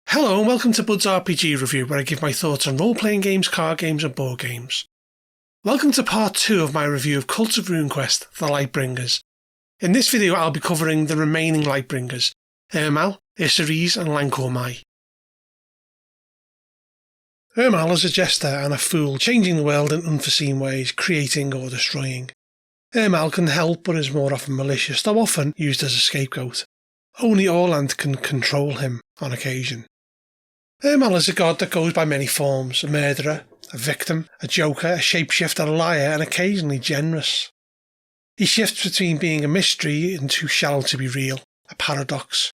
Hello and welcome to Bud's RPG Review, where I give my thoughts on role-playing games, card games and board games. Welcome to part 2 of my review of Cult of RuneQuest, the Lightbringers. In this video I'll be covering the remaining Lightbringers, Irmal, Issaries and Lanorai. Irmal is a jester and a fool, changing the world in unforeseen ways, creating or destroying. Irmal can help but is more often malicious, though often used as a scapegoat. Only Orland can control him on occasion. Irmal is a god that goes by many forms: a murderer, a victim, a joker, a shapeshifter, a liar, and occasionally generous. He shifts between being a mystery and too shallow to be real, a paradox.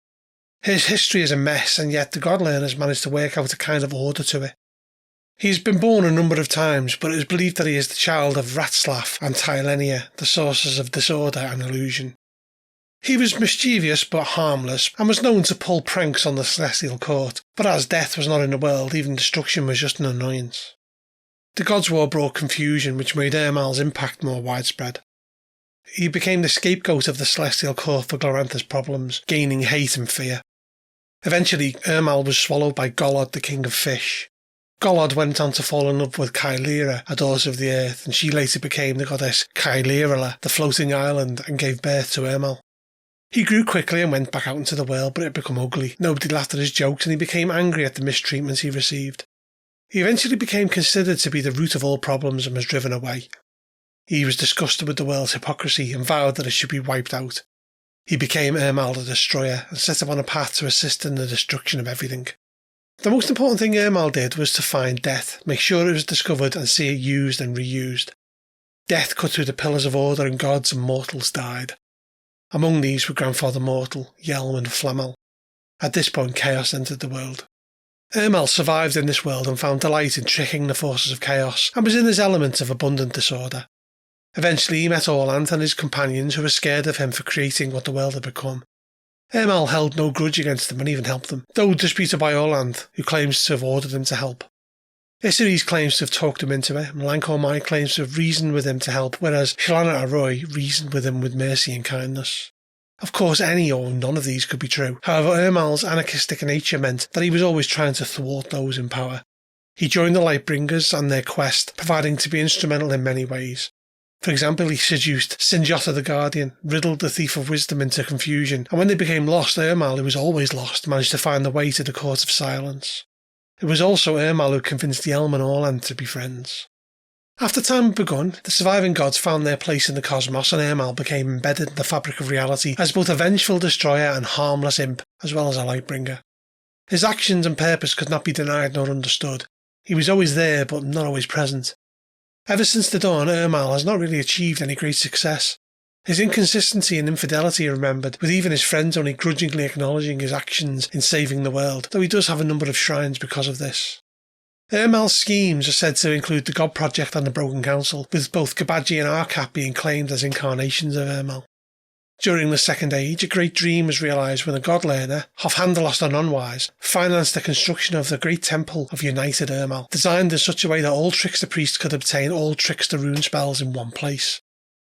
His history is a mess, and yet the godlearners managed to work out a kind of order to it. He has been born a number of times, but it is believed that he is the child of Ratslav and Tylenia, the sources of disorder and illusion. He was mischievous but harmless, and was known to pull pranks on the celestial court, but as death was not in the world, even destruction was just an annoyance. The Gods' War brought confusion, which made Irmal's impact more widespread. He became the scapegoat of the celestial court for Glorantha's problems, gaining hate and fear. Eventually, Irmal was swallowed by Golod, the king of fish. Golod went on to fall in love with Kailira, a daughter of the earth, and she later became the goddess Kailirala, the floating island, and gave birth to Irmal. He grew quickly and went back out into the world, but it had become ugly. Nobody laughed at his jokes and he became angry at the mistreatment he received. He eventually became considered to be the root of all problems and was driven away. He was disgusted with the world's hypocrisy and vowed that it should be wiped out. He became Irmal the Destroyer and set upon a path to assist in the destruction of everything. The most important thing Irmal did was to find death, make sure it was discovered and see it used and reused. Death cut through the pillars of order and gods and mortals died. Among these were Grandfather Mortal, Yelm and Flamel. At this point chaos entered the world. Irmal survived in this world and found delight in tricking the forces of chaos, and was in his element of abundant disorder. Eventually he met Orland and his companions, who were scared of him for creating what the world had become. Irmal held no grudge against them and even helped them, though disputed by Orland, who claims to have ordered him to help. Issaries claims to have talked him into it, and Lanorai claims to have reasoned with him to help, whereas Lanorai reasoned with him with mercy and kindness. Of course, any or none of these could be true. However, Irmal's anarchistic nature meant that he was always trying to thwart those in power. He joined the Lightbringers and their quest, proving to be instrumental in many ways. For example, he seduced Sinjota the Guardian, riddled the Thief of Wisdom into confusion, and when they became lost, Irmal, who was always lost, managed to find the way to the Court of Silence. It was also Irmal who convinced Yelm and Orland to be friends. After time had begun, the surviving gods found their place in the cosmos, and Irmal became embedded in the fabric of reality as both a vengeful destroyer and harmless imp, as well as a Lightbringer. His actions and purpose could not be denied nor understood. He was always there, but not always present. Ever since the dawn, Irmal has not really achieved any great success. His inconsistency and infidelity are remembered, with even his friends only grudgingly acknowledging his actions in saving the world, though he does have a number of shrines because of this. Irmal's schemes are said to include the God Project and the Broken Council, with both Kabaji and Arkat being claimed as incarnations of Irmal. During the Second Age, a great dream was realised when a god learner, Hofhandalos the Nonwise, financed the construction of the Great Temple of United Irmal, designed in such a way that all trickster priests could obtain all trickster rune spells in one place.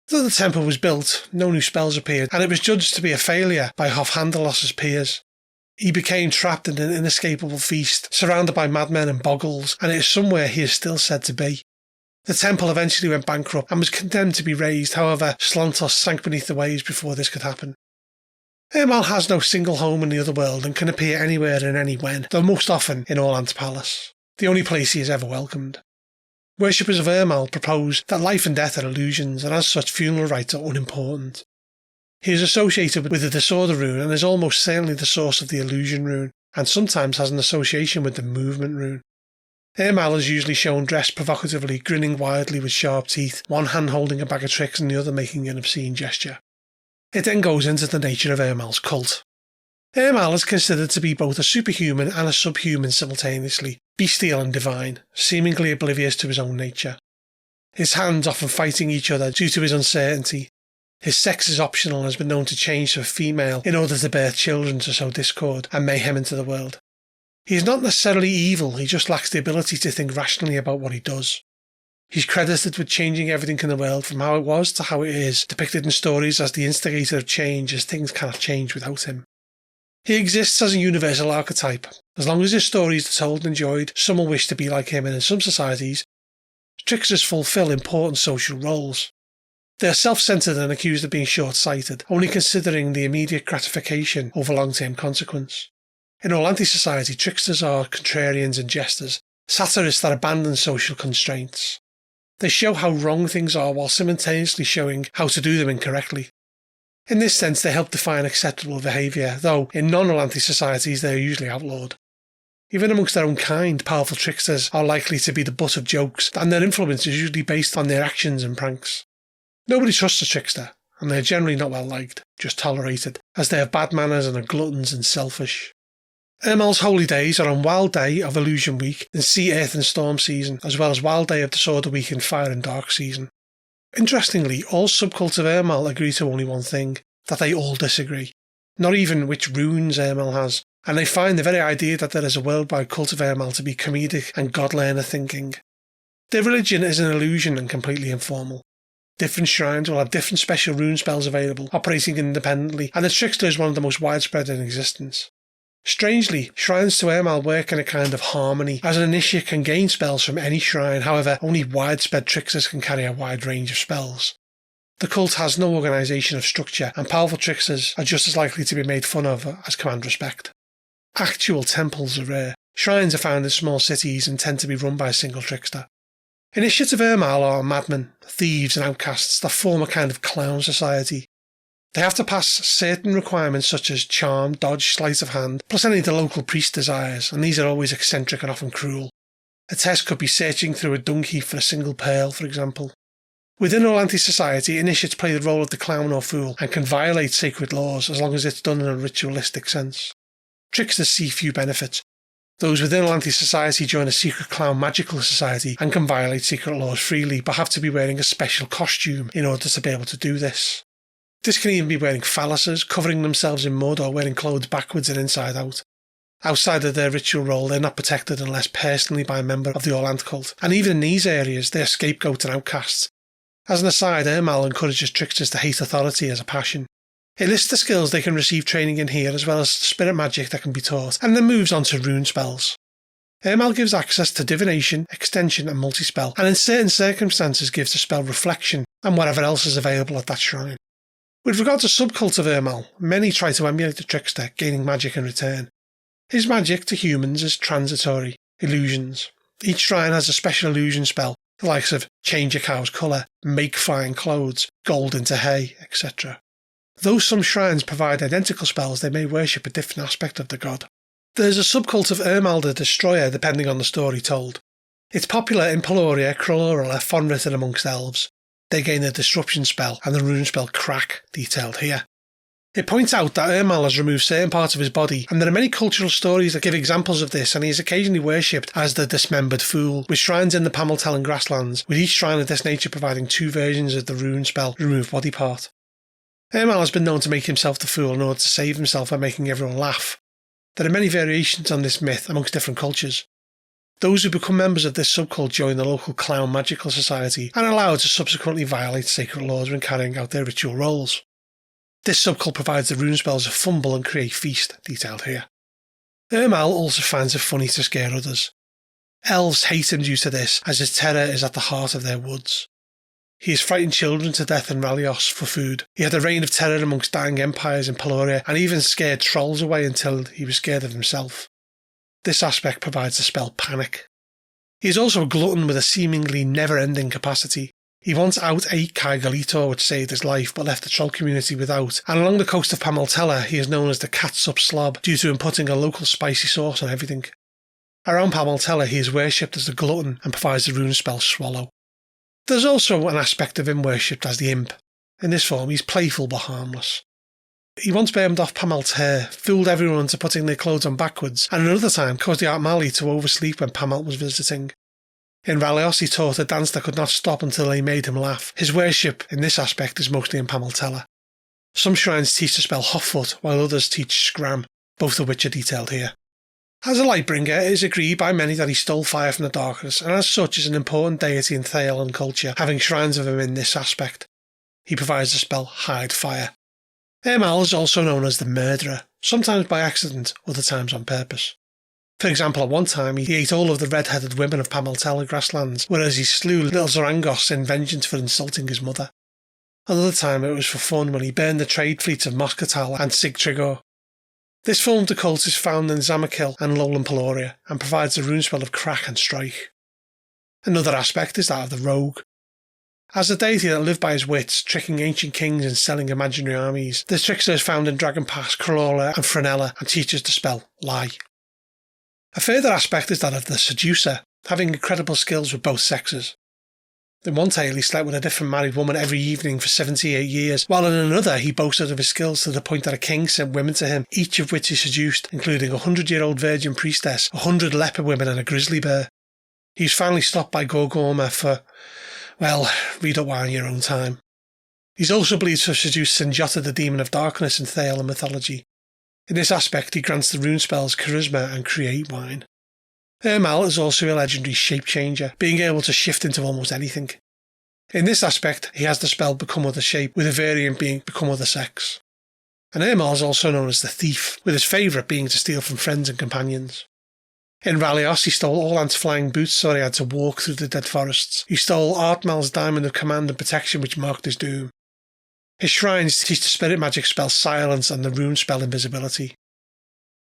Though the temple was built, no new spells appeared, and it was judged to be a failure by Hofhandalos's peers. He became trapped in an inescapable feast, surrounded by madmen and boggles, and it is somewhere he is still said to be. The temple eventually went bankrupt and was condemned to be razed, however, Slantos sank beneath the waves before this could happen. Irmal has no single home in the other world and can appear anywhere and anywhen, though most often in Orland's palace, the only place he is ever welcomed. Worshippers of Irmal propose that life and death are illusions, and as such funeral rites are unimportant. He is associated with the Disorder rune and is almost certainly the source of the Illusion rune, and sometimes has an association with the Movement rune. Irmal is usually shown dressed provocatively, grinning widely with sharp teeth, one hand holding a bag of tricks and the other making an obscene gesture. It then goes into the nature of Irmal's cult. Irmal is considered to be both a superhuman and a subhuman simultaneously, bestial and divine, seemingly oblivious to his own nature. His hands often fighting each other due to his uncertainty. His sex is optional and has been known to change to a female in order to birth children to sow discord and mayhem into the world. He is not necessarily evil, he just lacks the ability to think rationally about what he does. He's credited with changing everything in the world from how it was to how it is, depicted in stories as the instigator of change, as things cannot change without him. He exists as a universal archetype. As long as his stories are told and enjoyed, some will wish to be like him, and in some societies, tricksters fulfill important social roles. They are self-centered and accused of being short-sighted, only considering the immediate gratification over long-term consequence. In all anti-society, tricksters are contrarians and jesters, satirists that abandon social constraints. They show how wrong things are while simultaneously showing how to do them incorrectly. In this sense, they help define acceptable behaviour, though in non-Atlantic societies they are usually outlawed. Even amongst their own kind, powerful tricksters are likely to be the butt of jokes, and their influence is usually based on their actions and pranks. Nobody trusts a trickster, and they are generally not well liked, just tolerated, as they have bad manners and are gluttons and selfish. Ermal's holy days are on Wild Day of Illusion Week and Sea, Earth and Storm season, as well as Wild Day of Disorder Week and Fire and Dark season. Interestingly, all subcults of Ermal agree to only one thing, that they all disagree. Not even which runes Ermal has, and they find the very idea that there is a worldwide cult of Ermal to be comedic and god-learner thinking. Their religion is an illusion and completely informal. Different shrines will have different special rune spells available, operating independently, and the trickster is one of the most widespread in existence. Strangely, shrines to Ermal work in a kind of harmony, as an initiate can gain spells from any shrine, however, only widespread tricksters can carry a wide range of spells. The cult has no organisation of structure, and powerful tricksters are just as likely to be made fun of as command respect. Actual temples are rare. Shrines are found in small cities and tend to be run by a single trickster. Initiates of Ermal are madmen, thieves and outcasts that form a kind of clown society. They have to pass certain requirements such as charm, dodge, sleight of hand, plus any the local priest desires, and these are always eccentric and often cruel. A test could be searching through a dung heap for a single pearl, for example. Within all anti-society, initiates play the role of the clown or fool and can violate sacred laws as long as it's done in a ritualistic sense. Tricksters see few benefits. Those within all anti-society join a secret clown magical society and can violate secret laws freely, but have to be wearing a special costume in order to be able to do this. This can even be wearing phalluses, covering themselves in mud, or wearing clothes backwards and inside out. Outside of their ritual role, they're not protected unless personally by a member of the All-Ant cult, and even in these areas, they are scapegoats and outcasts. As an aside, Ermal encourages tricksters to hate authority as a passion. It lists the skills they can receive training in here, as well as spirit magic that can be taught, and then moves on to rune spells. Ermal gives access to divination, extension and multispell, and in certain circumstances gives the spell reflection and whatever else is available at that shrine. With regard to subcults of Ermal, many try to emulate the trickster, gaining magic in return. His magic to humans is transitory, illusions. Each shrine has a special illusion spell, the likes of change a cow's colour, make fine clothes, gold into hay, etc. Though some shrines provide identical spells, they may worship a different aspect of the god. There is a subcult of Ermal the Destroyer depending on the story told. It's popular in Peloria, Krolorla, Fonwritten amongst elves. They gain the Disruption spell and the rune spell Crack, detailed here. It points out that Ermal has removed certain parts of his body, and there are many cultural stories that give examples of this, and he is occasionally worshipped as the Dismembered Fool, with shrines in the Pameltellen grasslands, with each shrine of this nature providing two versions of the rune spell Remove Body Part. Ermal has been known to make himself the fool in order to save himself by making everyone laugh. There are many variations on this myth amongst different cultures. Those who become members of this subcult join the local clown magical society and are allowed to subsequently violate sacred laws when carrying out their ritual roles. This subcult provides the rune spells of Fumble and Create Feast, detailed here. Ermal also finds it funny to scare others. Elves hate him due to this, as his terror is at the heart of their woods. He has frightened children to death in Ralios for food. He had a reign of terror amongst dying empires in Peloria and even scared trolls away until he was scared of himself. This aspect provides the spell Panic. He is also a glutton with a seemingly never-ending capacity. He once out-ate Kaigalitor, which saved his life, but left the troll community without, and along the coast of Pameltella he is known as the Catsup Slob due to him putting a local spicy sauce on everything. Around Pameltella he is worshipped as the glutton and provides the rune spell Swallow. There's also an aspect of him worshipped as the imp. In this form he's playful but harmless. He once burned off Pamel's hair, fooled everyone into putting their clothes on backwards, and another time caused the Artmali to oversleep when Pamel was visiting. In Ralios he taught a dance that could not stop until they made him laugh. His worship in this aspect is mostly in Pameltella. Some shrines teach the spell Hotfoot, while others teach Scram, both of which are detailed here. As a Lightbringer, it is agreed by many that he stole fire from the darkness, and as such is an important deity in Thaylen culture, having shrines of him in this aspect. He provides the spell Hide Fire. Ermal is also known as the Murderer, sometimes by accident, other times on purpose. For example, at one time he ate all of the red-headed women of Pamaltella grasslands, whereas he slew little Zorangos in vengeance for insulting his mother. Another time it was for fun when he burned the trade fleets of Moscatal and Sigtrigor. This form of cult is found in Zamakil and Lowland Peloria, and provides a rune spell of Crack and Strike. Another aspect is that of the Rogue. As a deity that lived by his wits, tricking ancient kings and selling imaginary armies, this trickster is found in Dragon Pass, Crawler and Frenella and teaches the spell Lie. A further aspect is that of the Seducer, having incredible skills with both sexes. In one tale he slept with a different married woman every evening for 78 years, while in another he boasted of his skills to the point that a king sent women to him, each of which he seduced, including a 100-year-old virgin priestess, 100 leper women and a grizzly bear. He was finally stopped by Gorgorma for, well, read up why in your own time. He's also believed to have seduced Sinjota the Demon of Darkness in Thaylen mythology. In this aspect he grants the rune spells Charisma and Create Wine. Ermal is also a legendary shape-changer, being able to shift into almost anything. In this aspect, he has the spell Become Other Shape, with a variant being Become Other Sex. And Ermal is also known as the Thief, with his favourite being to steal from friends and companions. In Ralios, he stole Orlant's flying boots so he had to walk through the dead forests. He stole Artmal's diamond of command and protection which marked his doom. His shrines teach the spirit magic spell Silence and the rune spell Invisibility.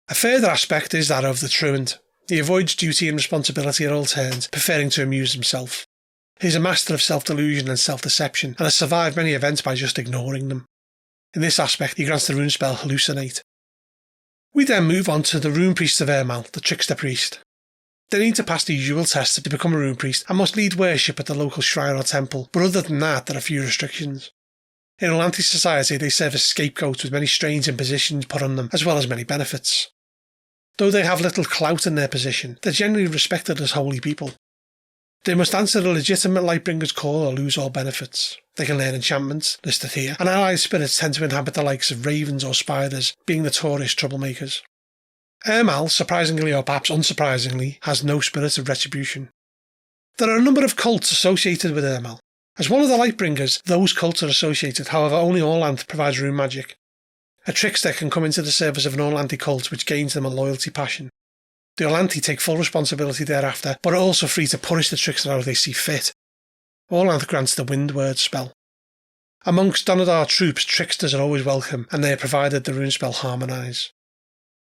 A further aspect is that of the Truant. He avoids duty and responsibility at all turns, preferring to amuse himself. He is a master of self-delusion and self-deception, and has survived many events by just ignoring them. In this aspect, he grants the rune spell Hallucinate. We then move on to the rune priests of Ermal, the trickster priest. They need to pass the usual tests to become a rune priest, and must lead worship at the local shrine or temple, but other than that, there are few restrictions. In Olanthi society, they serve as scapegoats with many strange impositions put on them, as well as many benefits. Though they have little clout in their position, they're generally respected as holy people. They must answer the legitimate Lightbringer's call or lose all benefits. They can learn enchantments, listed here, and allied spirits tend to inhabit the likes of ravens or spiders, being notorious troublemakers. Ermal, surprisingly or perhaps unsurprisingly, has no spirit of retribution. There are a number of cults associated with Ermal. As one of the Lightbringers, those cults are associated, however only Orlanth provides rune magic. A trickster can come into the service of an Orlanthi cult which gains them a loyalty passion. The Orlanthi take full responsibility thereafter, but are also free to punish the trickster how they see fit. Orlanth grants the Windword spell. Amongst Donadar troops, tricksters are always welcome, and they are provided the rune spell Harmonise.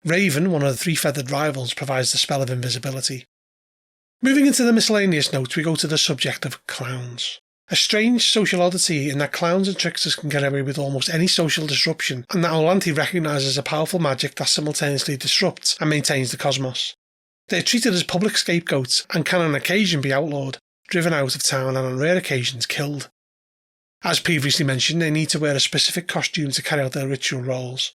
Raven, one of the three-feathered rivals, provides the spell of Invisibility. Moving into the miscellaneous notes, we go to the subject of clowns. A strange social oddity in that clowns and tricksters can get away with almost any social disruption, and that Orlanthi recognises a powerful magic that simultaneously disrupts and maintains the cosmos. They are treated as public scapegoats and can on occasion be outlawed, driven out of town and on rare occasions killed. As previously mentioned, they need to wear a specific costume to carry out their ritual roles.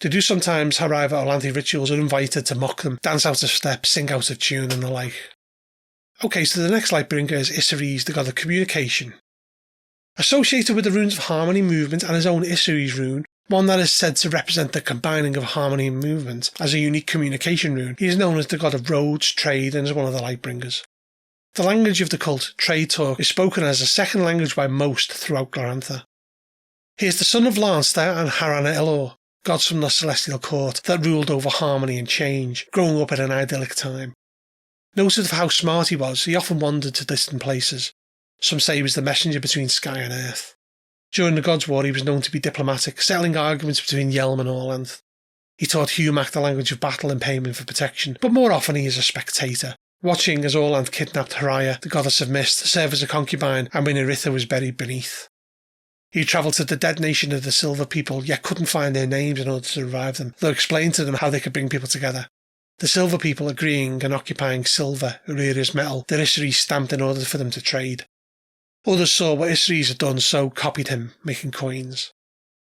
They do sometimes, however, Orlanthi rituals are invited to mock them, dance out of step, sing out of tune and the like. Okay, so the next Lightbringer is Issaries, the god of communication. Associated with the runes of harmony, movement and his own Issaries rune, one that is said to represent the combining of harmony and movement as a unique communication rune, he is known as the god of roads, trade and is one of the Lightbringers. The language of the cult, trade talk, is spoken as a second language by most throughout Glorantha. He is the son of Lanster and Harana Elor, gods from the celestial court that ruled over harmony and change, growing up at an idyllic time. Noted for how smart he was, he often wandered to distant places. Some say he was the messenger between sky and earth. During the Gods' War he was known to be diplomatic, settling arguments between Yelm and Orlanth. He taught Humakt the language of battle in payment for protection, but more often he is a spectator, watching as Orlanth kidnapped Haraya, the goddess of mist, to serve as a concubine, and when Eritha was buried beneath. He travelled to the dead nation of the Silver People, yet couldn't find their names in order to revive them, though explained to them how they could bring people together. The Silver People agreeing and occupying silver, Uriria's metal, that Issaries stamped in order for them to trade. Others saw what Issaries had done, so copied him, making coins.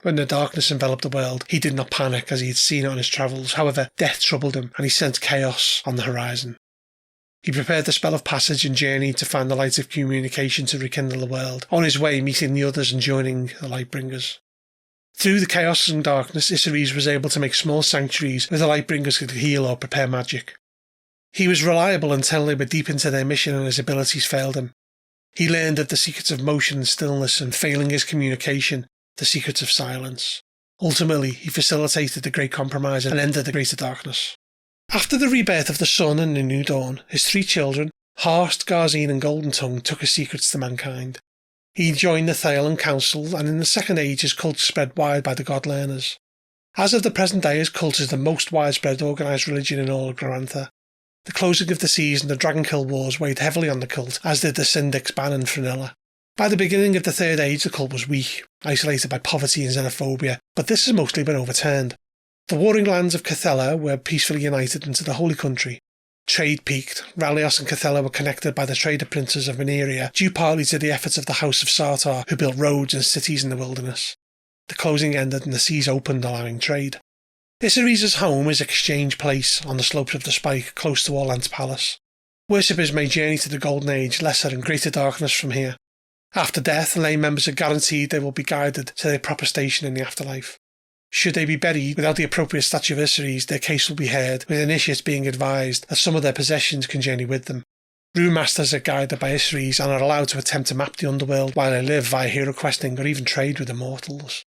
When the darkness enveloped the world, he did not panic as he had seen it on his travels. However, death troubled him, and he sensed chaos on the horizon. He prepared the spell of passage and journeyed to find the light of communication to rekindle the world, on his way meeting the others and joining the Lightbringers. Through the chaos and darkness, Issaries was able to make small sanctuaries where the Lightbringers could heal or prepare magic. He was reliable until they were deep into their mission and his abilities failed him. He learned of the secrets of motion and stillness, and failing his communication, the secrets of silence. Ultimately, he facilitated the Great Compromise and ended the Greater Darkness. After the rebirth of the Sun and the New Dawn, his 3 children, Harst, Garzine and Golden Tongue, took his secrets to mankind. He joined the Thaylen Council, and in the Second Age his cult spread wide by the God Learners. As of the present day, his cult is the most widespread organised religion in all of Glorantha. The closing of the Seas and the Dragonkill Wars weighed heavily on the cult, as did the Syndic's ban and Frenella. By the beginning of the Third Age, the cult was weak, isolated by poverty and xenophobia, but this has mostly been overturned. The warring lands of Cathella were peacefully united into the Holy Country. Trade peaked. Ralios and Cathella were connected by the trader princes of Veneria, due partly to the efforts of the House of Sartar, who built roads and cities in the wilderness. The closing ended and the seas opened, allowing trade. Issaries' home is Exchange Place, on the slopes of the Spike, close to Orlant's palace. Worshippers may journey to the Golden Age, Lesser and Greater Darkness from here. After death, lay members are guaranteed they will be guided to their proper station in the afterlife. Should they be buried without the appropriate statue of Issaries, their case will be heard, with initiates being advised that some of their possessions can journey with them. Rune masters are guided by Issaries and are allowed to attempt to map the underworld while they live via hero questing or even trade with immortals.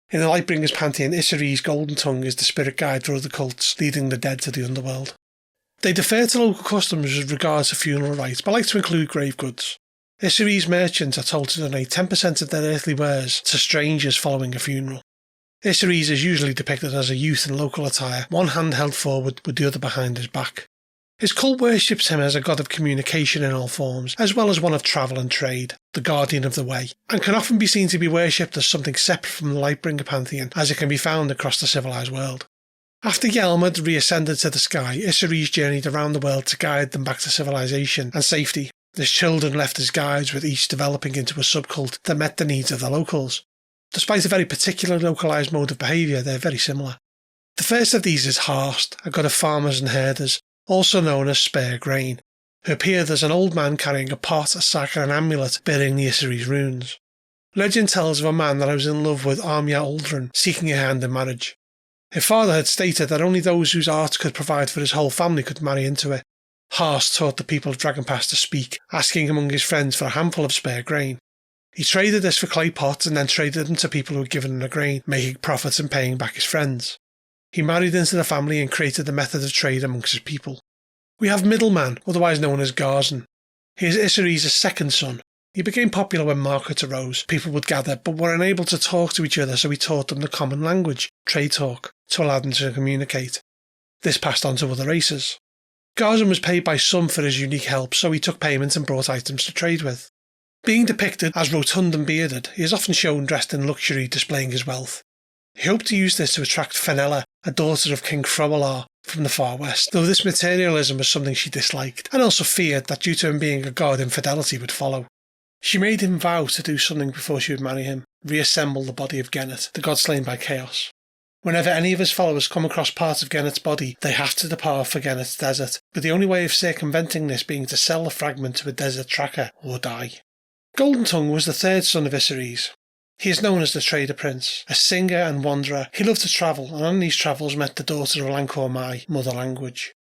In the Lightbringers pantheon, Issaries' Golden Tongue is the spirit guide for other cults, leading the dead to the underworld. They defer to local customs with regards to funeral rites, but like to include grave goods. Issaries merchants are told to donate 10% of their earthly wares to strangers following a funeral. Issaries is usually depicted as a youth in local attire, one hand held forward with the other behind his back. His cult worships him as a god of communication in all forms, as well as one of travel and trade, the guardian of the way, and can often be seen to be worshipped as something separate from the Lightbringer pantheon, as it can be found across the civilized world. After Yelmad reascended to the sky, Issaries journeyed around the world to guide them back to civilization and safety. His children left as guides, with each developing into a subcult that met the needs of the locals. Despite a very particular localised mode of behaviour, they're very similar. The first of these is Harst, a god of farmers and herders, also known as Spare Grain, who appeared as an old man carrying a pot, a sack and an amulet bearing the Issaries runes. Legend tells of a man that was in love with Armia Aldrin, seeking her hand in marriage. Her father had stated that only those whose art could provide for his whole family could marry into it. Harst taught the people of Dragonpass to speak, asking among his friends for a handful of spare grain. He traded this for clay pots and then traded them to people who had given him the grain, making profits and paying back his friends. He married into the family and created the method of trade amongst his people. We have Middleman, otherwise known as Garzin. He is Issaries' second son. He became popular when markets arose. People would gather, but were unable to talk to each other, so he taught them the common language, trade talk, to allow them to communicate. This passed on to other races. Garzin was paid by some for his unique help, so he took payment and brought items to trade with. Being depicted as rotund and bearded, he is often shown dressed in luxury, displaying his wealth. He hoped to use this to attract Fenella, a daughter of King Froelar from the far west, though this materialism was something she disliked, and also feared that due to him being a god, infidelity would follow. She made him vow to do something before she would marry him, reassemble the body of Gennet, the god slain by Chaos. Whenever any of his followers come across parts of Gennet's body, they have to depart for Gennet's desert, with the only way of circumventing this being to sell the fragment to a desert tracker or die. Golden Tongue was the third son of Issaries. He is known as the Trader Prince, a singer and wanderer. He loved to travel, and on these travels met the daughter of Lancor Mai, mother language.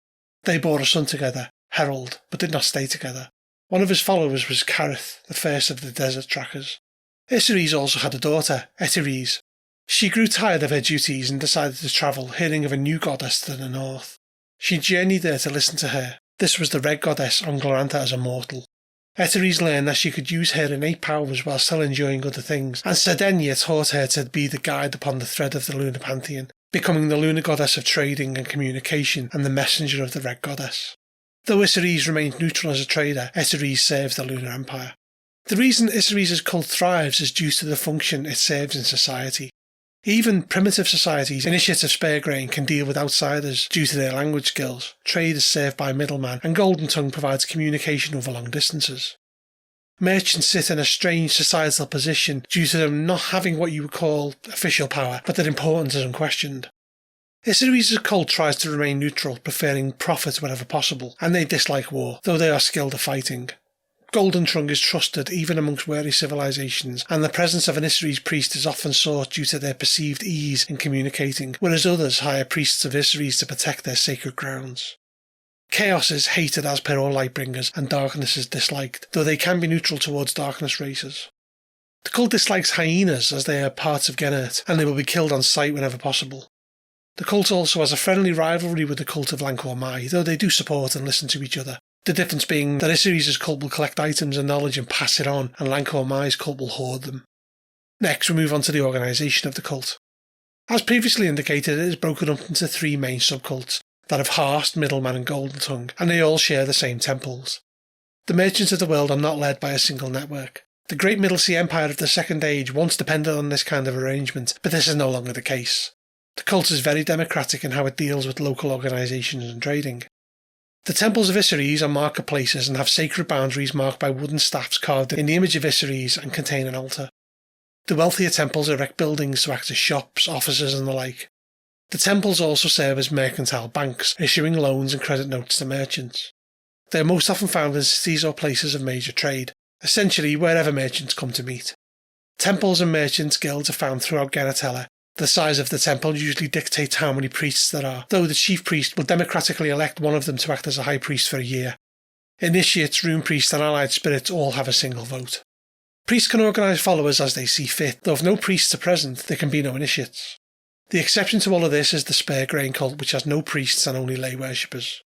They bore a son together, Herald, but did not stay together. One of his followers was Kareth, the first of the desert trackers. Issaries also had a daughter, Eteries. She grew tired of her duties and decided to travel, hearing of a new goddess to the north. She journeyed there to listen to her. This was the Red Goddess on Glorantha as a mortal. Eteries learned that she could use her innate powers while still enjoying other things, and Sedenia taught her to be the guide upon the thread of the lunar pantheon, becoming the lunar goddess of trading and communication and the messenger of the Red Goddess. Though Issaries remained neutral as a trader, Eteries serves the lunar empire. The reason Issaries' cult thrives is due to the function it serves in society. Even primitive societies, initiates of spare grain, can deal with outsiders due to their language skills. Trade is served by a middleman, and Golden Tongue provides communication over long distances. Merchants sit in a strange societal position due to them not having what you would call official power, but their importance is unquestioned. Issaries' cult tries to remain neutral, preferring profit wherever possible, and they dislike war, though they are skilled at fighting. Golden Tongue is trusted even amongst weary civilizations, and the presence of an Issaries priest is often sought due to their perceived ease in communicating, whereas others hire priests of Issaries to protect their sacred grounds. Chaos is hated as per all Lightbringers, and darkness is disliked, though they can be neutral towards darkness races. The cult dislikes hyenas as they are parts of Gennert, and they will be killed on sight whenever possible. The cult also has a friendly rivalry with the cult of Lanorai, though they do support and listen to each other. The difference being that Issaries' cult will collect items and knowledge and pass it on, and Lanorai's cult will hoard them. Next, we move on to the organisation of the cult. As previously indicated, it is broken up into 3 main subcults, that of Harst, Middleman and Golden Tongue, and they all share the same temples. The merchants of the world are not led by a single network. The Great Middle Sea Empire of the Second Age once depended on this kind of arrangement, but this is no longer the case. The cult is very democratic in how it deals with local organisations and trading. The temples of Issaries are marketplaces and have sacred boundaries marked by wooden staffs carved in the image of Issaries and contain an altar. The wealthier temples erect buildings to act as shops, offices and the like. The temples also serve as mercantile banks, issuing loans and credit notes to merchants. They are most often found in cities or places of major trade, essentially wherever merchants come to meet. Temples and merchants' guilds are found throughout Gennartella. The size of the temple usually dictates how many priests there are, though the chief priest will democratically elect one of them to act as a high priest for a year. Initiates, rune priests and allied spirits all have a single vote. Priests can organise followers as they see fit, though if no priests are present, there can be no initiates. The exception to all of this is the Spare Grain cult, which has no priests and only lay worshippers.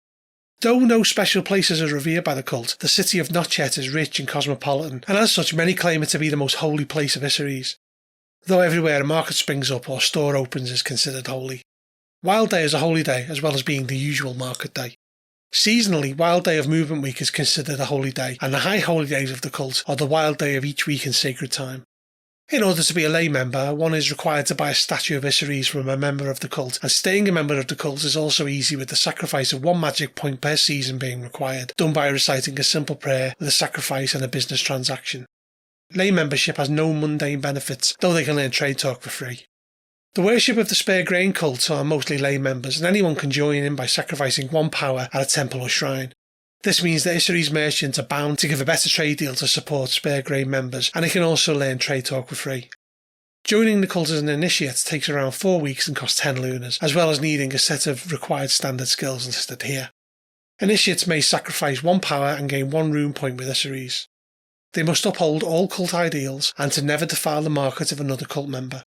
Though no special places are revered by the cult, the city of Notchet is rich and cosmopolitan, and as such many claim it to be the most holy place of Issaries. Though everywhere a market springs up or store opens is considered holy. Wild Day is a holy day, as well as being the usual market day. Seasonally, Wild Day of Movement Week is considered a holy day, and the high holy days of the cult are the wild day of each week in sacred time. In order to be a lay member, one is required to buy a statue of Issaries from a member of the cult, and staying a member of the cult is also easy with the sacrifice of 1 magic point per season being required, done by reciting a simple prayer with a sacrifice and a business transaction. Lay membership has no mundane benefits, though they can learn trade talk for free. The worship of the Spare Grain cult are mostly lay members, and anyone can join in by sacrificing 1 power at a temple or shrine. This means that Issaries merchants are bound to give a better trade deal to support Spare Grain members, and they can also learn trade talk for free. Joining the cult as an initiate takes around 4 weeks and costs 10 lunas, as well as needing a set of required standard skills listed here. Initiates may sacrifice 1 power and gain 1 rune point with Issaries. They must uphold all cult ideals and to never defile the market of another cult member.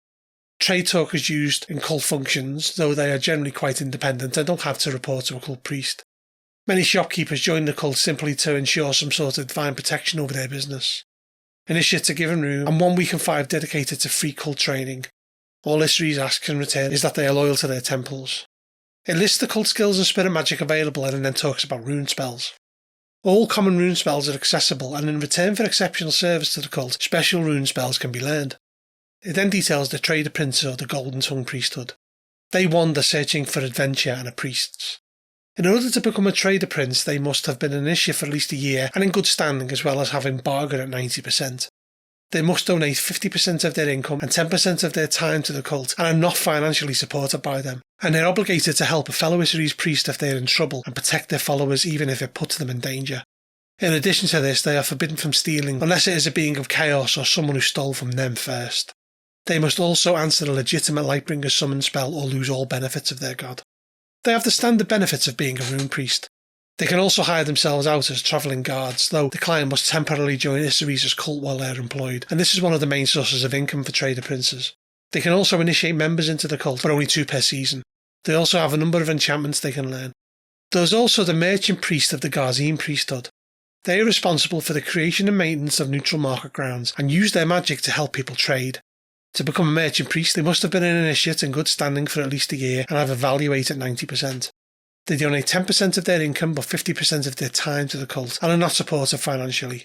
Trade talk is used in cult functions, though they are generally quite independent and don't have to report to a cult priest. Many shopkeepers join the cult simply to ensure some sort of divine protection over their business. Initiates are given rune, and 1 week and 5 dedicated to free cult training. All Issaries asks in return is that they are loyal to their temples. It lists the cult skills and spirit magic available and then talks about rune spells. All common rune spells are accessible, and in return for exceptional service to the cult, special rune spells can be learned. It then details the trader princes or the Golden Tongue priesthood. They wander searching for adventure and are priests. In order to become a trader prince, they must have been an initiate for at least a year and in good standing, as well as having bargain at 90%. They must donate 50% of their income and 10% of their time to the cult and are not financially supported by them, and they're obligated to help a fellow Issaries priest if they're in trouble and protect their followers even if it puts them in danger. In addition to this, they are forbidden from stealing unless it is a being of chaos or someone who stole from them first. They must also answer a legitimate Lightbringer summon spell or lose all benefits of their god. They have the standard benefits of being a rune priest. They can also hire themselves out as travelling guards, though the client must temporarily join Issaries' cult while they're employed, and this is one of the main sources of income for trader princes. They can also initiate members into the cult, but only 2 per season. They also have a number of enchantments they can learn. There's also the merchant priest of the Garzine priesthood. They are responsible for the creation and maintenance of neutral market grounds, and use their magic to help people trade. To become a merchant priest, they must have been an initiate in good standing for at least a year and have a value rate at 90%. They donate 10% of their income but 50% of their time to the cult and are not supported financially.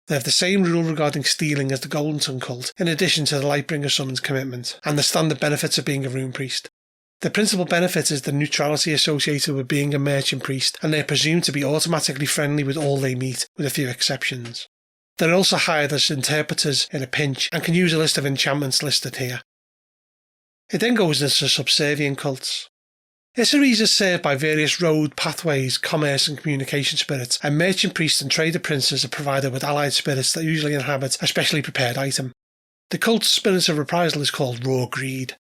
They have the same rule regarding stealing as the Golden Tongue cult, in addition to the Lightbringer summons commitment, and the standard benefits of being a rune priest. The principal benefit is the neutrality associated with being a merchant priest, and they are presumed to be automatically friendly with all they meet, with a few exceptions. They're also hired as interpreters in a pinch and can use a list of enchantments listed here. It then goes into subservient cults. Issaries is served by various road, pathways, commerce and communication spirits, and merchant priests and trader princes are provided with allied spirits that usually inhabit a specially prepared item. The cult's spirit of reprisal is called Raw Greed.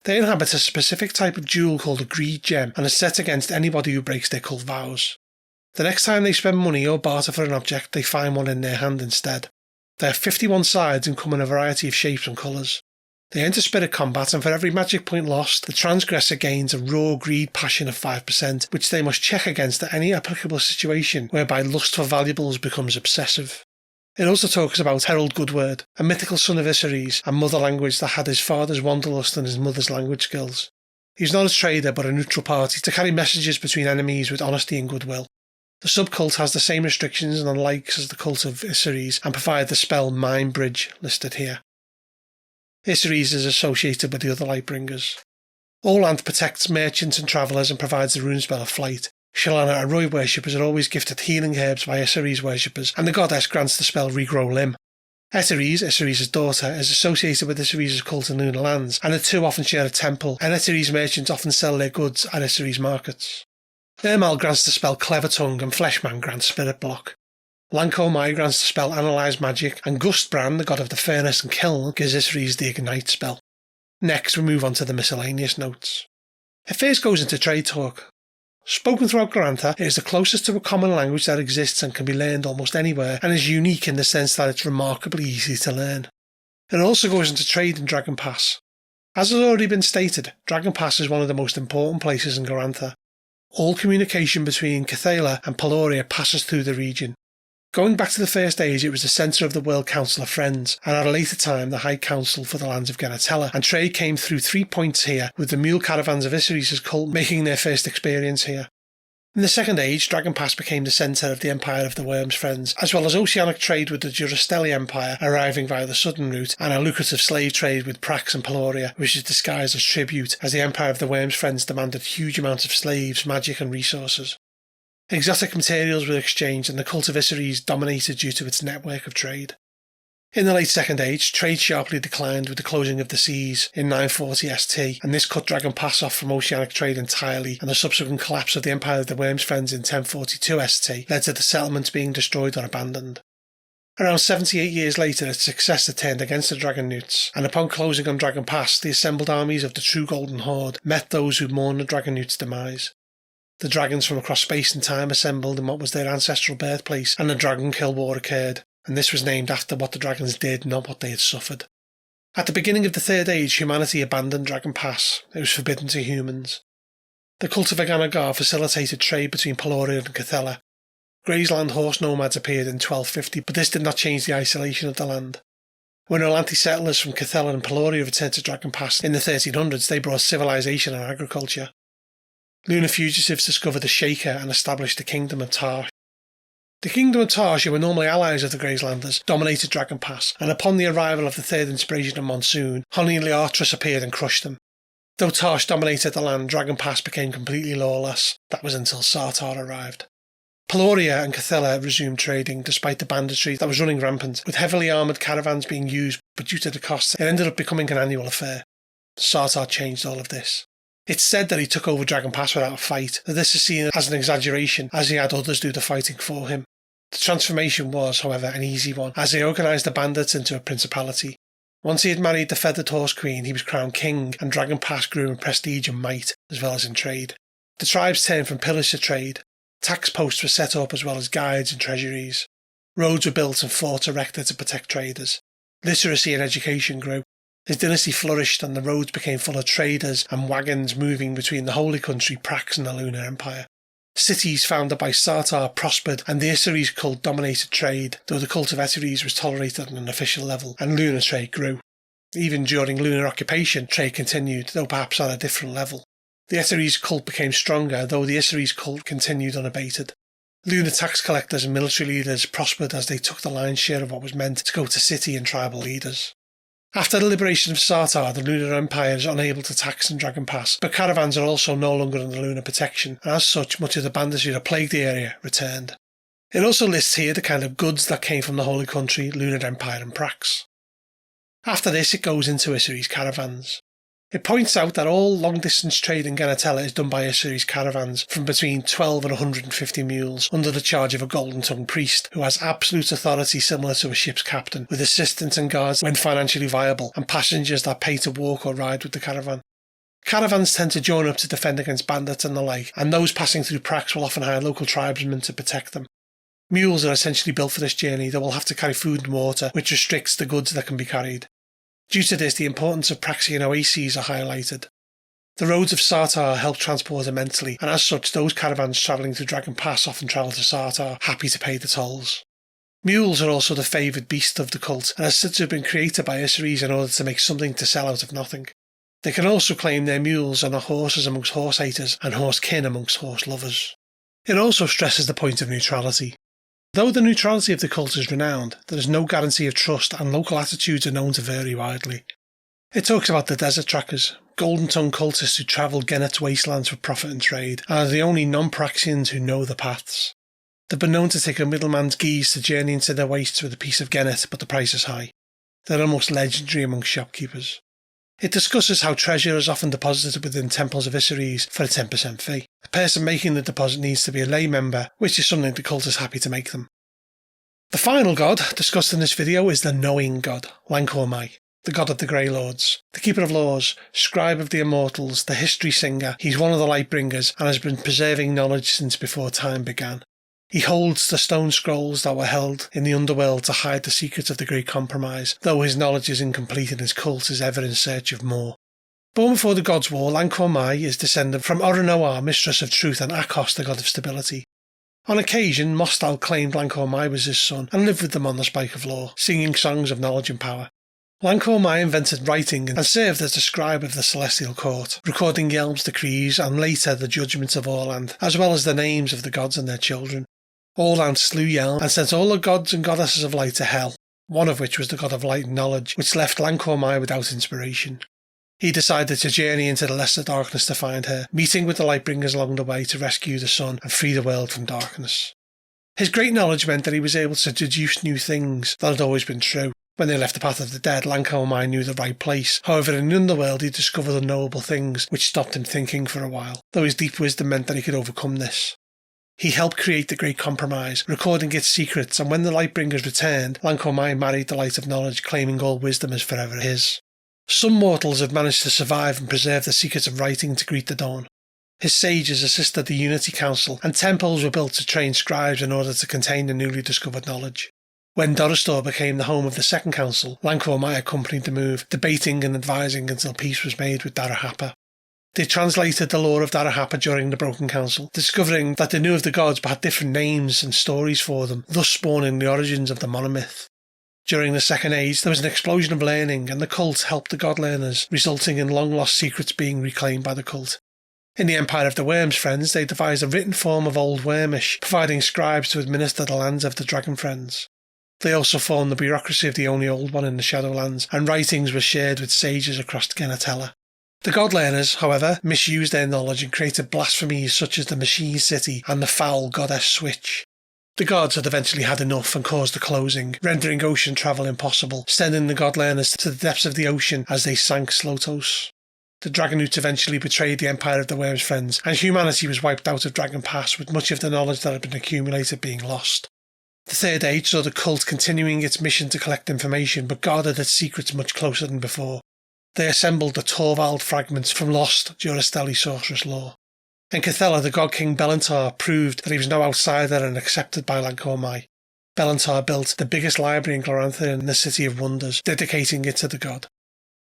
They inhabit a specific type of jewel called a greed gem and are set against anybody who breaks their cult vows. The next time they spend money or barter for an object, they find one in their hand instead. They have 51 sides and come in a variety of shapes and colours. They enter spirit combat, and for every magic point lost, the transgressor gains a raw greed passion of 5%, which they must check against at any applicable situation whereby lust for valuables becomes obsessive. It also talks about Herald Goodword, a mythical son of Issaries and mother language that had his father's wanderlust and his mother's language skills. He's not a trader but a neutral party to carry messages between enemies with honesty and goodwill. The subcult has the same restrictions and likes as the cult of Issaries and provide the spell Mind Bridge listed here. Issaries is associated with the other Lightbringers. Orlanth protects merchants and travellers and provides the rune spell of flight. Shalana and Roy worshippers are always gifted healing herbs by Issaries worshippers, and the goddess grants the spell Regrow Limb. Issaries' daughter, is associated with Issaries' cult in lunar lands, and the two often share a temple, and Issaries merchants often sell their goods at Issaries markets. Ermal grants the spell Clever Tongue, and Fleshman grants Spirit Block. Lankomai grants the spell Analyze Magic, and Gustbrand, the god of the furnace and kiln, gives Issaries the Ignite spell. Next, we move on to the miscellaneous notes. It first goes into trade talk. Spoken throughout Glorantha, it is the closest to a common language that exists and can be learned almost anywhere, and is unique in the sense that it's remarkably easy to learn. It also goes into trade in Dragon Pass. As has already been stated, Dragon Pass is one of the most important places in Glorantha. All communication between Cathala and Peloria passes through the region. Going back to the First Age, it was the centre of the World Council of Friends, and at a later time the High Council for the lands of Genatella, and trade came through 3 points here, with the mule caravans of Issaries' cult making their first experience here. In the Second Age, Dragon Pass became the centre of the Empire of the Worm's Friends, as well as oceanic trade with the Jurastelli Empire arriving via the southern route, and a lucrative slave trade with Prax and Peloria, which is disguised as tribute, as the Empire of the Worm's Friends demanded huge amounts of slaves, magic and resources. Exotic materials were exchanged, and the cult of Issaries dominated due to its network of trade. In the late Second Age, trade sharply declined with the closing of the seas in 940 ST, and this cut Dragon Pass off from oceanic trade entirely, and the subsequent collapse of the Empire of the Worm's Friends in 1042 ST led to the settlements being destroyed or abandoned. Around 78 years later, its successor turned against the Dragon Newts, and upon closing on Dragon Pass, the assembled armies of the True Golden Horde met those who mourned the Dragon Newts' demise. The dragons from across space and time assembled in what was their ancestral birthplace, and the Dragon Kill War occurred, and this was named after what the dragons did, not what they had suffered. At the beginning of the Third Age, humanity abandoned Dragon Pass. It was forbidden to humans. The cult of Aganagar facilitated trade between Peloria and Cathala. Graysland horse nomads appeared in 1250, but this did not change the isolation of the land. When Orlanthi settlers from Cathala and Peloria returned to Dragon Pass in the 1300s, they brought civilization and agriculture. Lunar fugitives discovered the Shaker and established the Kingdom of Tarsh. The Kingdom of Tarsh, who were normally allies of the Grayslanders, dominated Dragon Pass, and upon the arrival of the Third Inspiration of Monsoon, Honi and Liatris appeared and crushed them. Though Tarsh dominated the land, Dragon Pass became completely lawless. That was until Sartar arrived. Peloria and Cathala resumed trading despite the banditry that was running rampant, with heavily armoured caravans being used, but due to the costs, it ended up becoming an annual affair. Sartar changed all of this. It's said that he took over Dragon Pass without a fight, that this is seen as an exaggeration, as he had others do the fighting for him. The transformation was, however, an easy one, as he organised the bandits into a principality. Once he had married the Feathered Horse Queen, he was crowned king, and Dragon Pass grew in prestige and might, as well as in trade. The tribes turned from pillage to trade. Tax posts were set up as well as guides and treasuries. Roads were built and forts erected to protect traders. Literacy and education grew. His dynasty flourished, and the roads became full of traders and wagons moving between the Holy Country, Prax and the Lunar Empire. Cities founded by Sartar prospered, and the Issaries cult dominated trade, though the cult of Issaries was tolerated on an official level, and lunar trade grew. Even during lunar occupation, trade continued, though perhaps on a different level. The Issaries cult became stronger, though the Issaries cult continued unabated. Lunar tax collectors and military leaders prospered as they took the lion's share of what was meant to go to city and tribal leaders. After the liberation of Sartar, the Lunar Empire is unable to tax in Dragon Pass, but caravans are also no longer under lunar protection, and as such, much of the banditry that plagued the area returned. It also lists here the kind of goods that came from the Holy Country, Lunar Empire and Prax. After this, it goes into Issaries caravans. It points out that all long-distance trade in Genatella is done by Issaries caravans from between 12 and 150 mules, under the charge of a golden-tongued priest, who has absolute authority similar to a ship's captain, with assistants and guards when financially viable, and passengers that pay to walk or ride with the caravan. Caravans tend to join up to defend against bandits and the like, and those passing through Prax will often hire local tribesmen to protect them. Mules are essentially built for this journey. They will have to carry food and water, which restricts the goods that can be carried. Due to this, the importance of Praxian oases are highlighted. The roads of Sartar help transport immensely, and as such those caravans travelling to Dragon Pass often travel to Sartar, happy to pay the tolls. Mules are also the favoured beast of the cult, and as such have been created by Issaries in order to make something to sell out of nothing. They can also claim their mules and are horses amongst horse haters and horse kin amongst horse lovers. It also stresses the point of neutrality. Though the neutrality of the cult is renowned, there is no guarantee of trust and local attitudes are known to vary widely. It talks about the desert trackers, golden-tongued cultists who travel Genet's wastelands for profit and trade, and are the only non-Praxians who know the paths. They've been known to take a middleman's guise to journey into their wastes with a piece of Genet, but the price is high. They're almost legendary among shopkeepers. It discusses how treasure is often deposited within temples of Issaries for a 10% fee. The person making the deposit needs to be a lay member, which is something the cult is happy to make them. The final god discussed in this video is the knowing god, Lanorai, the god of the Grey Lords, the keeper of laws, scribe of the immortals, the history singer. He's one of the Lightbringers and has been preserving knowledge since before time began. He holds the stone scrolls that were held in the underworld to hide the secrets of the Great Compromise, though his knowledge is incomplete and his cult is ever in search of more. Born before the Gods' War, Lanorai is descended from Orinoar, mistress of truth, and Akos, the god of stability. On occasion, Mostal claimed Lanorai was his son and lived with them on the Spike of Law, singing songs of knowledge and power. Lanorai invented writing and served as the scribe of the Celestial Court, recording Yelm's decrees and later the judgments of Orland, as well as the names of the gods and their children. Orland slew Yelm and sent all the gods and goddesses of light to hell, one of which was the god of light and knowledge, which left Lanorai without inspiration. He decided to journey into the lesser darkness to find her, meeting with the Lightbringers along the way to rescue the sun and free the world from darkness. His great knowledge meant that he was able to deduce new things that had always been true. When they left the path of the dead, Lanorai knew the right place. However, in the underworld he discovered unknowable things, which stopped him thinking for a while, though his deep wisdom meant that he could overcome this. He helped create the Great Compromise, recording its secrets, and when the Lightbringers returned, Lanorai married the Light of Knowledge, claiming all wisdom as forever his. Some mortals have managed to survive and preserve the secrets of writing to greet the dawn. His sages assisted the Unity Council, and temples were built to train scribes in order to contain the newly discovered knowledge. When Doristor became the home of the Second Council, Lanorai accompanied the move, debating and advising until peace was made with Darahapa. They translated the lore of Darahapa during the Broken Council, discovering that they knew of the gods but had different names and stories for them, thus spawning the origins of the monomyth. During the Second Age, there was an explosion of learning, and the cult helped the god learners, resulting in long-lost secrets being reclaimed by the cult. In the Empire of the Worm's Friends, they devised a written form of Old Wormish, providing scribes to administer the lands of the Dragon Friends. They also formed the bureaucracy of the only Old One in the Shadowlands, and writings were shared with sages across Genetella. The God-learners, however, misused their knowledge and created blasphemies such as the Machine City and the foul Goddess Switch. The gods had eventually had enough and caused the closing, rendering ocean travel impossible, sending the God-learners to the depths of the ocean as they sank Slotos. The Dragonoots eventually betrayed the Empire of the Worm's Friends, and humanity was wiped out of Dragon Pass, with much of the knowledge that had been accumulated being lost. The Third Age saw the cult continuing its mission to collect information, but guarded its secrets much closer than before. They assembled the Torvald fragments from lost Durastelli sorceress lore. In Cathella, the god king Belantar proved that he was no outsider and accepted by Lanorai. Belantar built the biggest library in Glorantha in the City of Wonders, dedicating it to the god.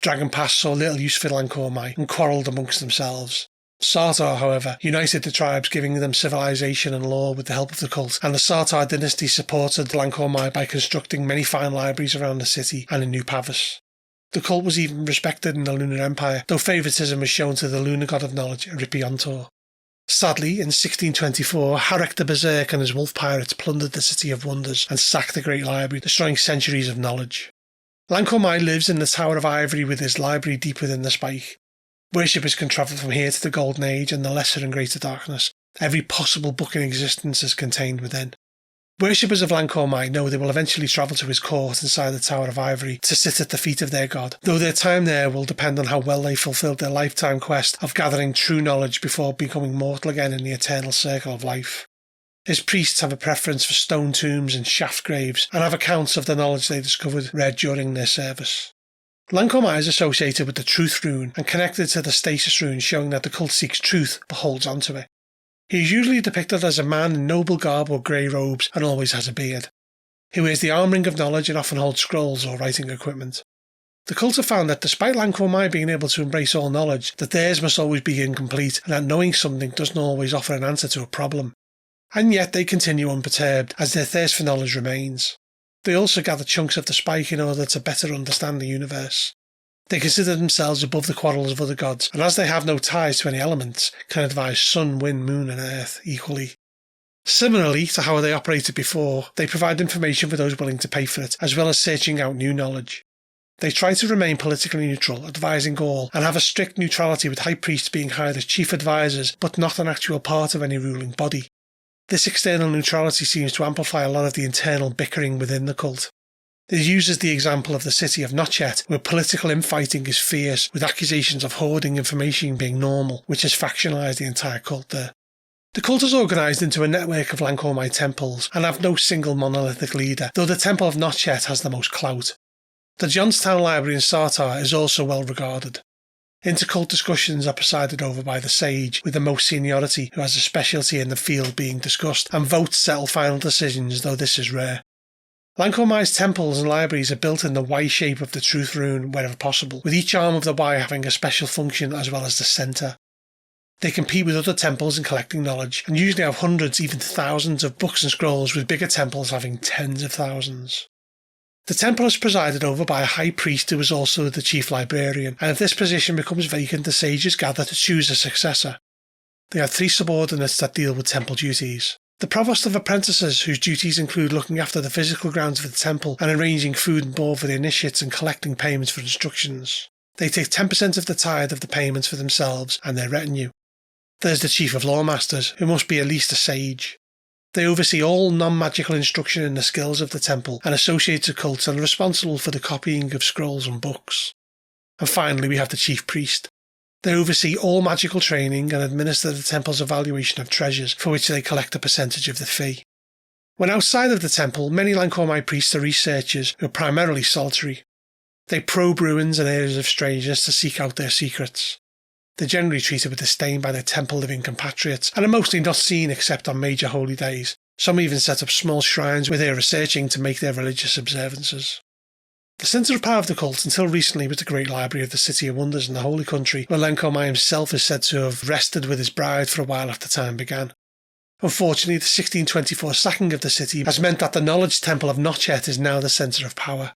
Dragon Pass saw little use for Lanorai and quarrelled amongst themselves. Sartar, however, united the tribes, giving them civilization and law with the help of the cult, and the Sartar dynasty supported Lanorai by constructing many fine libraries around the city and in New Pavus. The cult was even respected in the Lunar Empire, though favouritism was shown to the lunar god of knowledge, Ripiontor. Sadly, in 1624, Harek the Berserk and his wolf pirates plundered the City of Wonders and sacked the Great Library, destroying centuries of knowledge. Lanorai lives in the Tower of Ivory with his library deep within the spike. Worshippers can travel from here to the Golden Age and the Lesser and Greater Darkness. Every possible book in existence is contained within. Worshippers of Lanorai know they will eventually travel to his court inside the Tower of Ivory to sit at the feet of their god, though their time there will depend on how well they fulfilled their lifetime quest of gathering true knowledge before becoming mortal again in the eternal circle of life. His priests have a preference for stone tombs and shaft graves, and have accounts of the knowledge they discovered read during their service. Lanorai is associated with the Truth rune and connected to the Stasis rune, showing that the cult seeks truth but holds onto it. He is usually depicted as a man in noble garb or grey robes and always has a beard. He wears the armouring of knowledge and often holds scrolls or writing equipment. The cult have found that despite Lanorai being able to embrace all knowledge, that theirs must always be incomplete and that knowing something doesn't always offer an answer to a problem. And yet they continue unperturbed as their thirst for knowledge remains. They also gather chunks of the spike in order to better understand the universe. They consider themselves above the quarrels of other gods, and as they have no ties to any elements, can advise sun, wind, moon and earth equally. Similarly to how they operated before, they provide information for those willing to pay for it, as well as searching out new knowledge. They try to remain politically neutral, advising all, and have a strict neutrality with high priests being hired as chief advisors, but not an actual part of any ruling body. This external neutrality seems to amplify a lot of the internal bickering within the cult. It uses the example of the city of Notchet, where political infighting is fierce, with accusations of hoarding information being normal, which has factionalised the entire cult there. The cult is organised into a network of Lanorai temples, and have no single monolithic leader, though the Temple of Notchet has the most clout. The Johnstown Library in Sartar is also well regarded. Intercult discussions are presided over by the Sage, with the most seniority, who has a specialty in the field being discussed, and votes settle final decisions, though this is rare. Lanorai's temples and libraries are built in the Y shape of the Truth rune wherever possible, with each arm of the Y having a special function as well as the centre. They compete with other temples in collecting knowledge, and usually have hundreds, even thousands of books and scrolls, with bigger temples having tens of thousands. The temple is presided over by a high priest who is also the chief librarian, and if this position becomes vacant, the sages gather to choose a successor. They have 3 subordinates that deal with temple duties. The provost of apprentices, whose duties include looking after the physical grounds of the temple and arranging food and board for the initiates and collecting payments for instructions. They take 10% of the tithe of the payments for themselves and their retinue. There's the chief of lawmasters, who must be at least a sage. They oversee all non-magical instruction in the skills of the temple and associated cults and are responsible for the copying of scrolls and books. And finally we have the chief priest. They oversee all magical training and administer the temple's evaluation of treasures, for which they collect a percentage of the fee. When outside of the temple, many Lanorai priests are researchers who are primarily solitary. They probe ruins and areas of strangeness to seek out their secrets. They're generally treated with disdain by their temple-living compatriots and are mostly not seen except on major holy days. Some even set up small shrines where they are researching to make their religious observances. The centre of power of the cult until recently was the Great Library of the City of Wonders in the Holy Country, where Lanorai himself is said to have rested with his bride for a while after time began. Unfortunately, the 1624 sacking of the city has meant that the Knowledge Temple of Notchet is now the centre of power.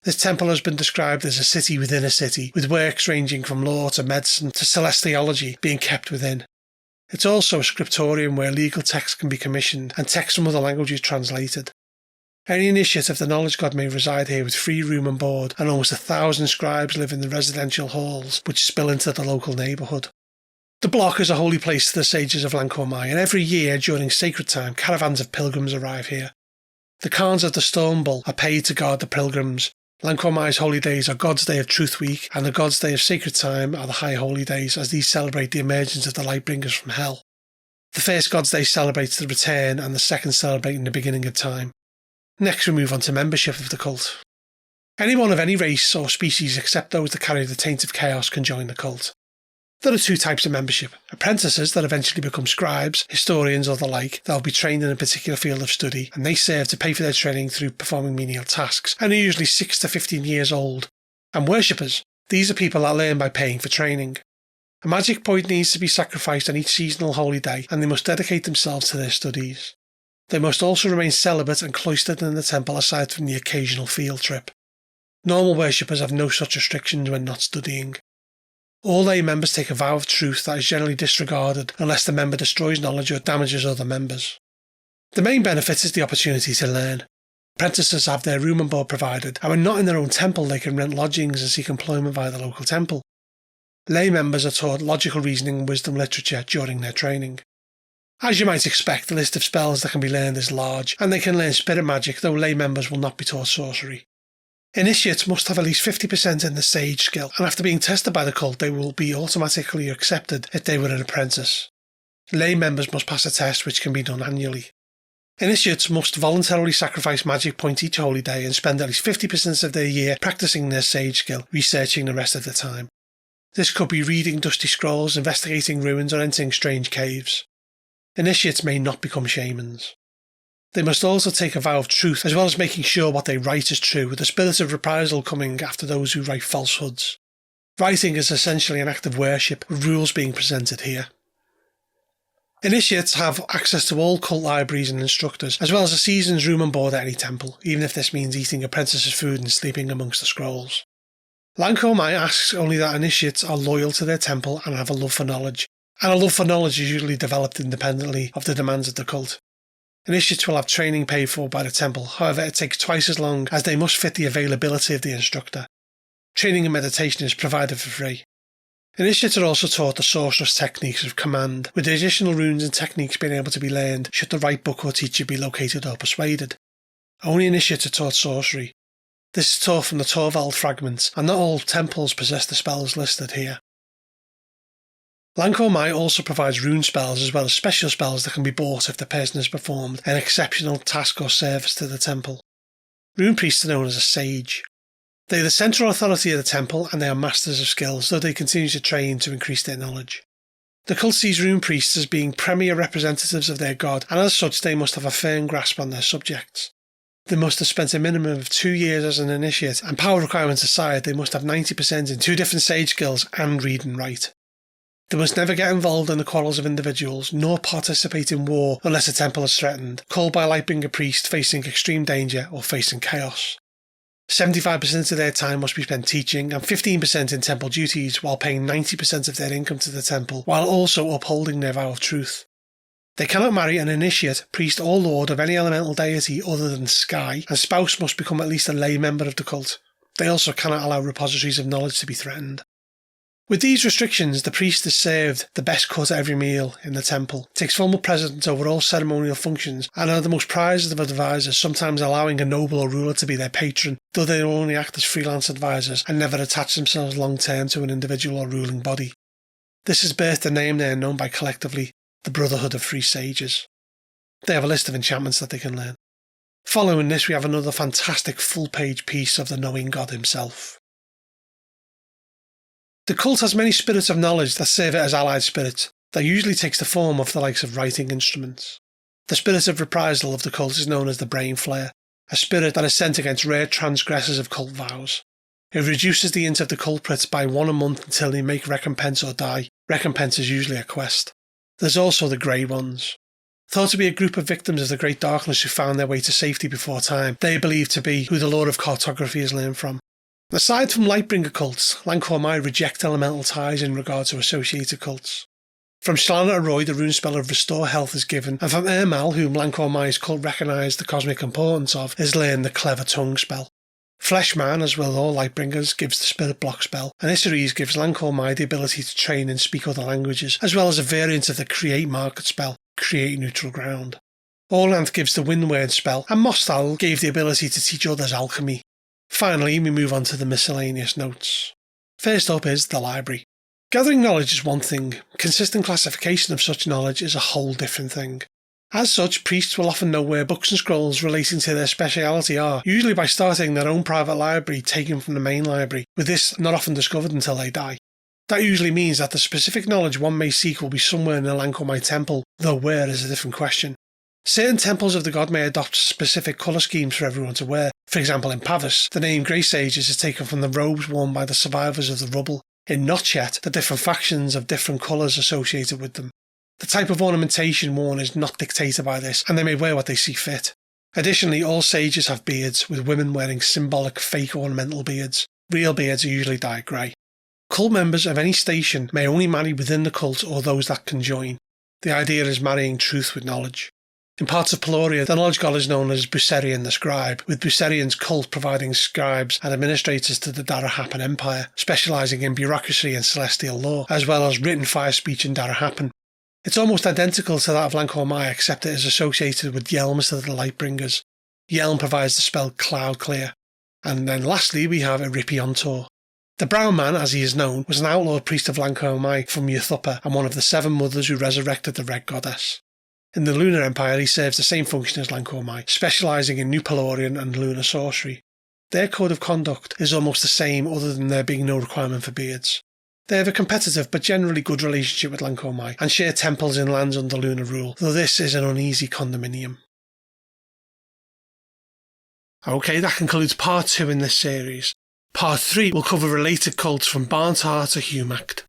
This temple has been described as a city within a city, with works ranging from law to medicine to celestiology being kept within. It's also a scriptorium where legal texts can be commissioned and texts from other languages translated. Any initiate of the knowledge god may reside here with free room and board, and almost 1,000 scribes live in the residential halls which spill into the local neighbourhood. The block is a holy place to the sages of Lanorai, and every year during sacred time caravans of pilgrims arrive here. The Khans of the Storm Bull are paid to guard the pilgrims. Lanorai's holy days are God's Day of Truth Week, and the God's Day of Sacred Time are the High Holy Days, as these celebrate the emergence of the Lightbringers from hell. The first God's Day celebrates the return, and the second celebrating the beginning of time. Next we move on to membership of the cult. Anyone of any race or species except those that carry the taint of chaos can join the cult. There are 2 types of membership: apprentices that eventually become scribes, historians or the like that will be trained in a particular field of study, and they serve to pay for their training through performing menial tasks, and are usually 6 to 15 years old. And worshippers, these are people that learn by paying for training. A magic point needs to be sacrificed on each seasonal holy day, and they must dedicate themselves to their studies. They must also remain celibate and cloistered in the temple aside from the occasional field trip. Normal worshippers have no such restrictions when not studying. All lay members take a vow of truth that is generally disregarded unless the member destroys knowledge or damages other members. The main benefit is the opportunity to learn. Apprentices have their room and board provided, and when not in their own temple they can rent lodgings and seek employment via the local temple. Lay members are taught logical reasoning and wisdom literature during their training. As you might expect, the list of spells that can be learned is large, and they can learn spirit magic, though lay members will not be taught sorcery. Initiates must have at least 50% in the Sage skill, and after being tested by the cult they will be automatically accepted if they were an apprentice. Lay members must pass a test which can be done annually. Initiates must voluntarily sacrifice magic points each holy day and spend at least 50% of their year practicing their sage skill, researching the rest of the time. This could be reading dusty scrolls, investigating ruins, or entering strange caves. Initiates may not become shamans. They must also take a vow of truth, as well as making sure what they write is true, with the spirit of reprisal coming after those who write falsehoods. Writing is essentially an act of worship, with rules being presented here. Initiates have access to all cult libraries and instructors, as well as a season's room and board at any temple, even if this means eating apprentices' food and sleeping amongst the scrolls. Lanorai asks only that initiates are loyal to their temple and have a love for knowledge, and a love for knowledge is usually developed independently of the demands of the cult. Initiates will have training paid for by the temple, however it takes twice as long as they must fit the availability of the instructor. Training and meditation is provided for free. Initiates are also taught the sorceress techniques of command, with the additional runes and techniques being able to be learned should the right book or teacher be located or persuaded. Only initiates are taught sorcery. This is taught from the Torvald fragments, and not all temples possess the spells listed here. Lanorai also provides rune spells as well as special spells that can be bought if the person has performed an exceptional task or service to the temple. Rune priests are known as a sage. They are the central authority of the temple and they are masters of skills, though they continue to train to increase their knowledge. The cult sees rune priests as being premier representatives of their god, and as such they must have a firm grasp on their subjects. They must have spent a minimum of 2 years as an initiate, and power requirements aside, they must have 90% in 2 different sage skills and read and write. They must never get involved in the quarrels of individuals, nor participate in war unless a temple is threatened, called by a Lightbringer priest facing extreme danger or facing chaos. 75% of their time must be spent teaching and 15% in temple duties, while paying 90% of their income to the temple, while also upholding their vow of truth. They cannot marry an initiate, priest or lord of any elemental deity other than Sky, and spouse must become at least a lay member of the cult. They also cannot allow repositories of knowledge to be threatened. With these restrictions, the priest is served the best cut at every meal in the temple, takes formal precedence over all ceremonial functions, and are the most prized of advisors, sometimes allowing a noble or ruler to be their patron, though they only act as freelance advisors and never attach themselves long term to an individual or ruling body. This has birthed a name they are known by collectively, the Brotherhood of Free Sages. They have a list of enchantments that they can learn. Following this, we have another fantastic full-page piece of the knowing god himself. The cult has many spirits of knowledge that serve it as allied spirits, that usually takes the form of the likes of writing instruments. The spirit of reprisal of the cult is known as the Brain Flare, a spirit that is sent against rare transgressors of cult vows. It reduces the int of the culprits by 1 a month until they make recompense or die. Recompense is usually a quest. There's also the Grey Ones. Thought to be a group of victims of the Great Darkness who found their way to safety before time, they are believed to be who the Lord of Cartography has learned from. Aside from Lightbringer cults, Lanorai reject elemental ties in regard to associated cults. From Lanorai, the rune spell of Restore Health is given, and from Ermal, whom Lanorai's cult recognised the cosmic importance of, is learned the Clever Tongue spell. Fleshman, as well as all Lightbringers, gives the Spirit Block spell, and Issaries gives Lanorai the ability to train and speak other languages, as well as a variant of the Create Market spell, Create Neutral Ground. Orlanth gives the Windward spell, and Mostal gave the ability to teach others alchemy. Finally, we move on to the miscellaneous notes. First up is the library. Gathering knowledge is one thing, consistent classification of such knowledge is a whole different thing. As such, priests will often know where books and scrolls relating to their speciality are, usually by starting their own private library taken from the main library, with this not often discovered until they die. That usually means that the specific knowledge one may seek will be somewhere in the Lanorai temple, though where is a different question. Certain temples of the god may adopt specific colour schemes for everyone to wear. For example, in Pavis, the name Grey Sages is taken from the robes worn by the survivors of the rubble. In Notchet, the different factions have different colours associated with them. The type of ornamentation worn is not dictated by this, and they may wear what they see fit. Additionally, all sages have beards, with women wearing symbolic fake ornamental beards. Real beards are usually dyed grey. Cult members of any station may only marry within the cult or those that can join. The idea is marrying truth with knowledge. In parts of Peloria, the knowledge god is known as Buserian the Scribe, with Buserian's cult providing scribes and administrators to the Darahapan Empire, specialising in bureaucracy and celestial law, as well as written fire speech in Darahapan. It's almost identical to that of Lanorai, except it is associated with Yelms to the Lightbringers. Yelm provides the spell Cloud Clear. And then lastly, we have Eripiontor. The Brown Man, as he is known, was an outlawed priest of Lanorai from Yuthupa and one of the 7 mothers who resurrected the Red Goddess. In the Lunar Empire, he serves the same function as Lanorai, specialising in New Pelorian and Lunar sorcery. Their code of conduct is almost the same other than there being no requirement for beards. They have a competitive but generally good relationship with Lanorai and share temples in lands under lunar rule, though this is an uneasy condominium. Okay, that concludes part 2 in this series. Part 3 will cover related cults from Barntar to Humakt.